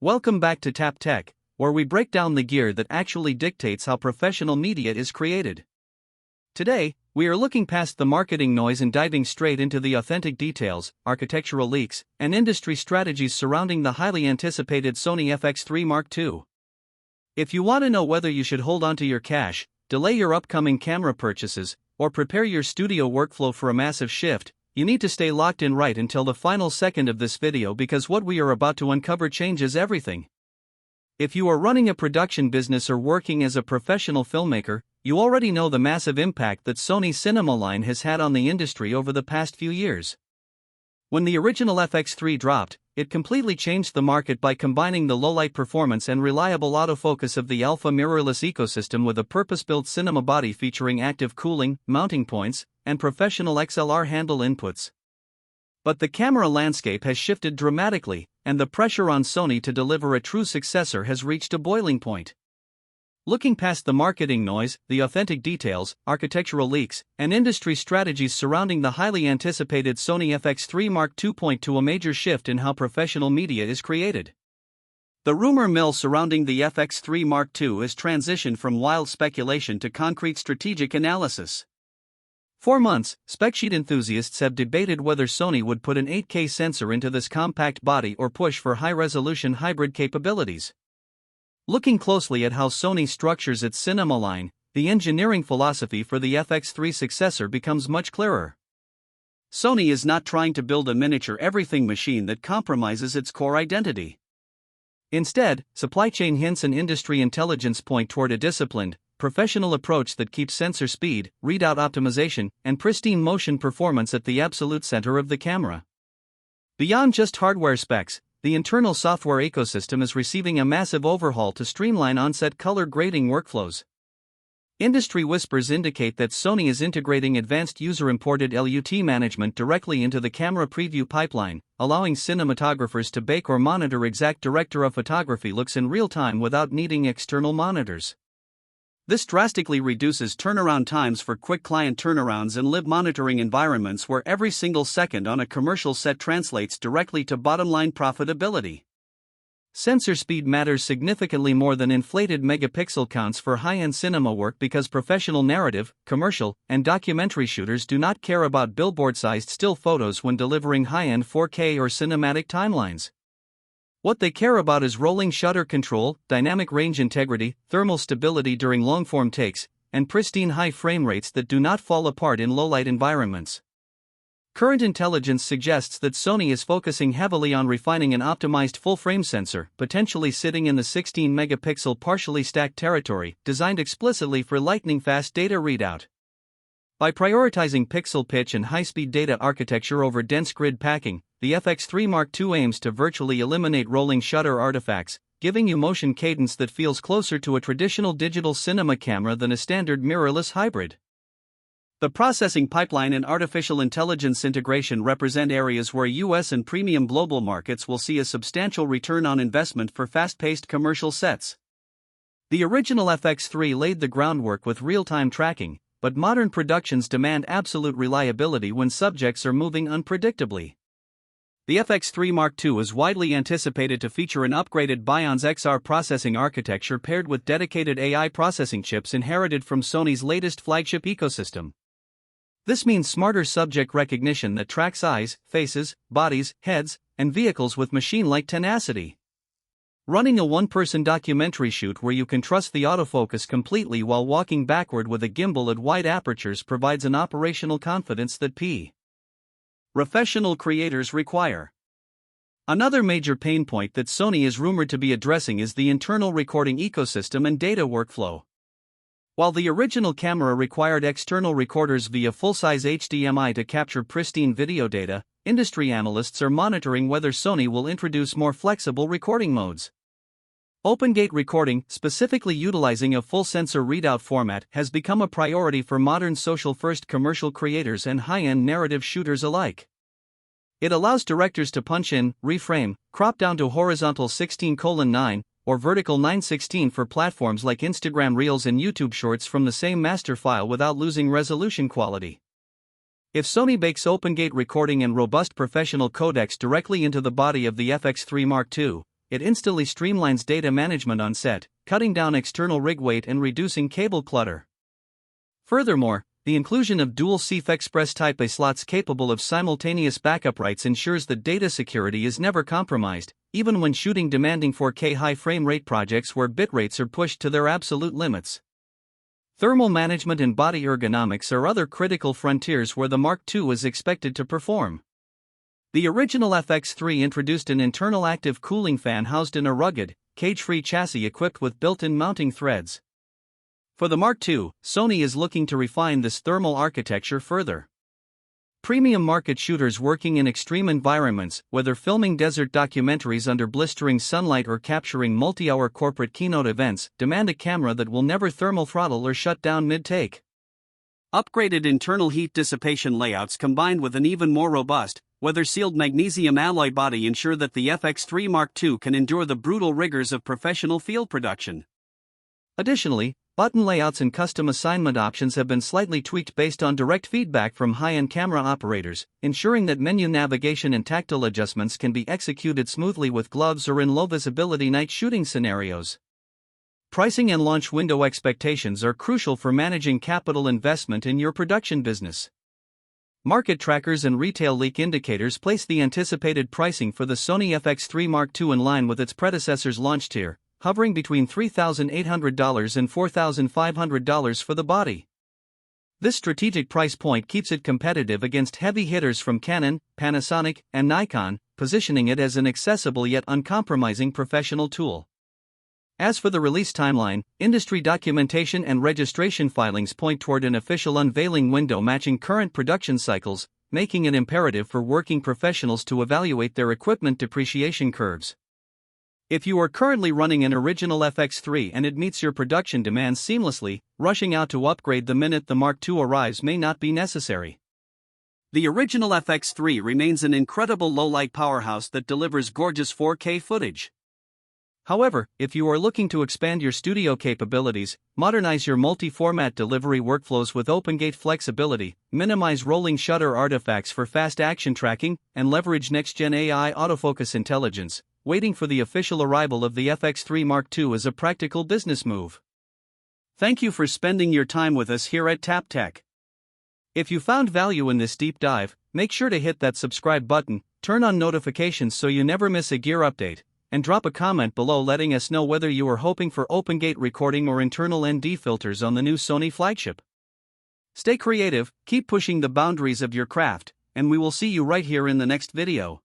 Welcome back to Tap Tech, where we break down the gear that actually dictates how professional media is created. Today, we are looking past the marketing noise and diving straight into the authentic details, architectural leaks, and industry strategies surrounding the highly anticipated Sony FX3 Mark II. If you want to know whether you should hold onto your cash, delay your upcoming camera purchases, or prepare your studio workflow for a massive shift, you need to stay locked in right until the final second of this video, because what we are about to uncover changes everything. If you are running a production business or working as a professional filmmaker, you already know the massive impact that Sony's cinema line has had on the industry over the past few years. When the original FX3 dropped, it completely changed the market by combining the low-light performance and reliable autofocus of the alpha mirrorless ecosystem with a purpose-built cinema body featuring active cooling, mounting points, and professional XLR handle inputs. But the camera landscape has shifted dramatically, and the pressure on Sony to deliver a true successor has reached a boiling point. Looking past the marketing noise, the authentic details, architectural leaks, and industry strategies surrounding the highly anticipated Sony FX3 Mark II point to a major shift in how professional media is created. The rumor mill surrounding the FX3 Mark II has transitioned from wild speculation to concrete strategic analysis. For months, spec sheet enthusiasts have debated whether Sony would put an 8K sensor into this compact body or push for high-resolution hybrid capabilities. Looking closely at how Sony structures its cinema line, the engineering philosophy for the FX3 successor becomes much clearer. Sony is not trying to build a miniature everything machine that compromises its core identity. Instead, supply chain hints and industry intelligence point toward a disciplined, professional approach that keeps sensor speed, readout optimization, and pristine motion performance at the absolute center of the camera. Beyond just hardware specs, the internal software ecosystem is receiving a massive overhaul to streamline on-set color grading workflows. Industry whispers indicate that Sony is integrating advanced user-imported LUT management directly into the camera preview pipeline, allowing cinematographers to bake or monitor exact director of photography looks in real time without needing external monitors. This drastically reduces turnaround times for quick client turnarounds and live monitoring environments where every single second on a commercial set translates directly to bottom-line profitability. Sensor speed matters significantly more than inflated megapixel counts for high-end cinema work, because professional narrative, commercial, and documentary shooters do not care about billboard-sized still photos when delivering high-end 4K or cinematic timelines. What they care about is rolling shutter control, dynamic range integrity, thermal stability during long-form takes, and pristine high frame rates that do not fall apart in low-light environments. Current intelligence suggests that Sony is focusing heavily on refining an optimized full-frame sensor, potentially sitting in the 16-megapixel partially stacked territory, designed explicitly for lightning-fast data readout. By prioritizing pixel pitch and high-speed data architecture over dense grid packing, the FX3 Mark II aims to virtually eliminate rolling shutter artifacts, giving you motion cadence that feels closer to a traditional digital cinema camera than a standard mirrorless hybrid. The processing pipeline and artificial intelligence integration represent areas where US and premium global markets will see a substantial return on investment for fast-paced commercial sets. The original FX3 laid the groundwork with real-time tracking, but modern productions demand absolute reliability when subjects are moving unpredictably. The FX3 Mark II is widely anticipated to feature an upgraded Bionz XR processing architecture paired with dedicated AI processing chips inherited from Sony's latest flagship ecosystem. This means smarter subject recognition that tracks eyes, faces, bodies, heads, and vehicles with machine-like tenacity. Running a one-person documentary shoot where you can trust the autofocus completely while walking backward with a gimbal at wide apertures provides an operational confidence that professional creators require. Another major pain point that Sony is rumored to be addressing is the internal recording ecosystem and data workflow. While the original camera required external recorders via full-size HDMI to capture pristine video data, industry analysts are monitoring whether Sony will introduce more flexible recording modes. Open-gate recording, specifically utilizing a full sensor readout format, has become a priority for modern social-first commercial creators and high-end narrative shooters alike. It allows directors to punch in, reframe, crop down to horizontal 16:9, or vertical 9:16 for platforms like Instagram Reels and YouTube Shorts from the same master file without losing resolution quality. If Sony bakes OpenGate recording and robust professional codecs directly into the body of the FX3 Mark II, it instantly streamlines data management on set, cutting down external rig weight and reducing cable clutter. Furthermore, the inclusion of dual CF Express Type A slots capable of simultaneous backup writes ensures that data security is never compromised, even when shooting demanding 4K high frame rate projects where bitrates are pushed to their absolute limits. Thermal management and body ergonomics are other critical frontiers where the Mark II is expected to perform. The original FX3 introduced an internal active cooling fan housed in a rugged, cage-free chassis equipped with built-in mounting threads. For the Mark II, Sony is looking to refine this thermal architecture further. Premium market shooters working in extreme environments, whether filming desert documentaries under blistering sunlight or capturing multi-hour corporate keynote events, demand a camera that will never thermal throttle or shut down mid-take. Upgraded internal heat dissipation layouts combined with an even more robust, weather-sealed magnesium alloy body ensure that the FX3 Mark II can endure the brutal rigors of professional field production. Additionally, button layouts and custom assignment options have been slightly tweaked based on direct feedback from high-end camera operators, ensuring that menu navigation and tactile adjustments can be executed smoothly with gloves or in low-visibility night shooting scenarios. Pricing and launch window expectations are crucial for managing capital investment in your production business. Market trackers and retail leak indicators place the anticipated pricing for the Sony FX3 Mark II in line with its predecessor's launch tier, hovering between $3,800 and $4,500 for the body. This strategic price point keeps it competitive against heavy hitters from Canon, Panasonic, and Nikon, positioning it as an accessible yet uncompromising professional tool. As for the release timeline, industry documentation and registration filings point toward an official unveiling window matching current production cycles, making it imperative for working professionals to evaluate their equipment depreciation curves. If you are currently running an original FX3 and it meets your production demands seamlessly, rushing out to upgrade the minute the Mark II arrives may not be necessary. The original FX3 remains an incredible low-light powerhouse that delivers gorgeous 4K footage. However, if you are looking to expand your studio capabilities, modernize your multi-format delivery workflows with OpenGate flexibility, minimize rolling shutter artifacts for fast action tracking, and leverage next-gen AI autofocus intelligence, waiting for the official arrival of the FX3 Mark II is a practical business move. Thank you for spending your time with us here at TapTech. If you found value in this deep dive, make sure to hit that subscribe button, turn on notifications so you never miss a gear update, and drop a comment below letting us know whether you are hoping for OpenGate recording or internal ND filters on the new Sony flagship. Stay creative, keep pushing the boundaries of your craft, and we will see you right here in the next video.